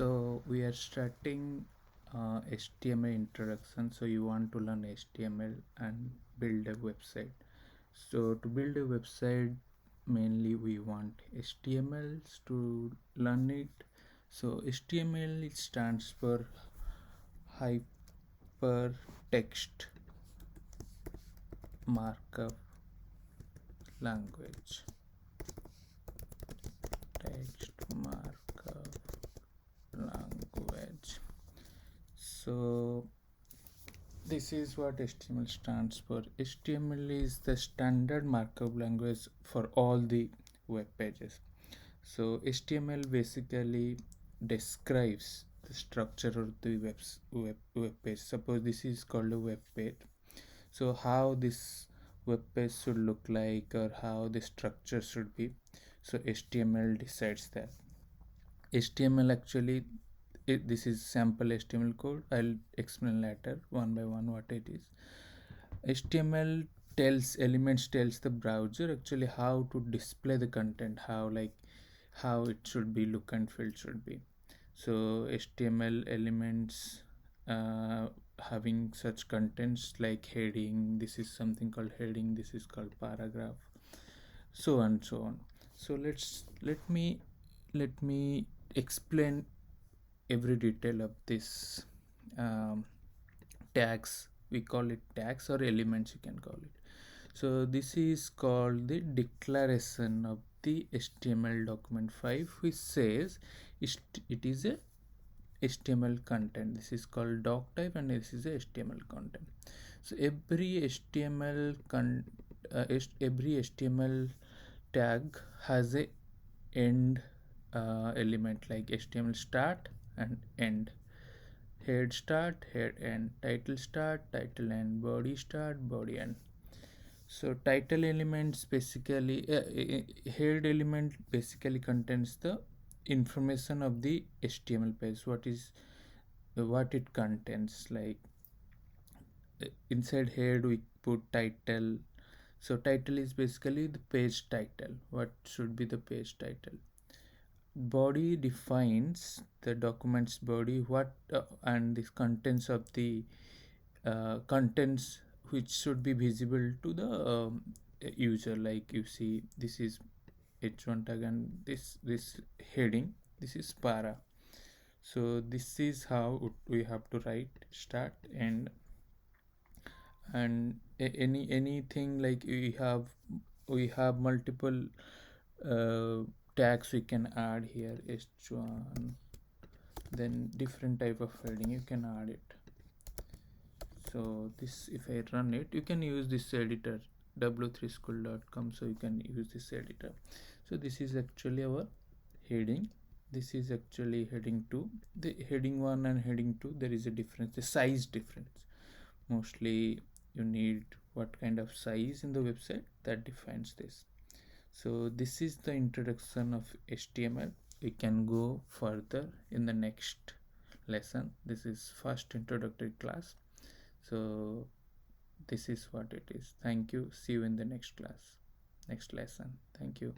So we are starting HTML introduction. So you want to learn HTML and build a website. So to build a website, mainly we want HTML to learn it. So HTML it stands for Hypertext Markup Language. Text markup language. So this is what HTML stands for. HTML is the standard markup language for all the web pages. So HTML basically describes the structure of the web page. Suppose this is called a web page. So how this web page should look like, or how the structure should be. So HTML decides that. HTML actually, this is sample HTML code. I'll explain later one by one what it is. HTML tells the browser actually how to display the content, how it should be, look and feel should be. So HTML elements having such contents like heading, this is something called heading, this is called paragraph, so on so on. So let me explain every detail of this tags. We call it tags or elements, you can call it. So this is called the declaration of the HTML document 5, which says it is a HTML content. This is called doc type and this is a HTML content. So every HTML tag has a end element like HTML start and end, head start, head end, title start, title end, body start, body end. So title elements basically head element basically contains the information of the HTML page, what it contains. Like inside head we put title. So title is basically the page title, what should be the page title. Body defines the document's body, what and the contents of the contents which should be visible to the user. Like you see, this is h1 tag and this heading, this is para. So this is how we have to write start end. And anything like we have multiple tags we can add here, h1, then different type of heading you can add it. So this, if I run it, you can use this editor w3school.com, so you can use this editor. So this is actually our heading, this is actually heading 2. The heading 1 and heading 2, there is a difference, the size difference. Mostly you need what kind of size in the website, that defines this. So this is the introduction of HTML. We can go further in the next lesson. This is first introductory class. So this is what it is. Thank you. See you in the next class, next lesson. Thank you.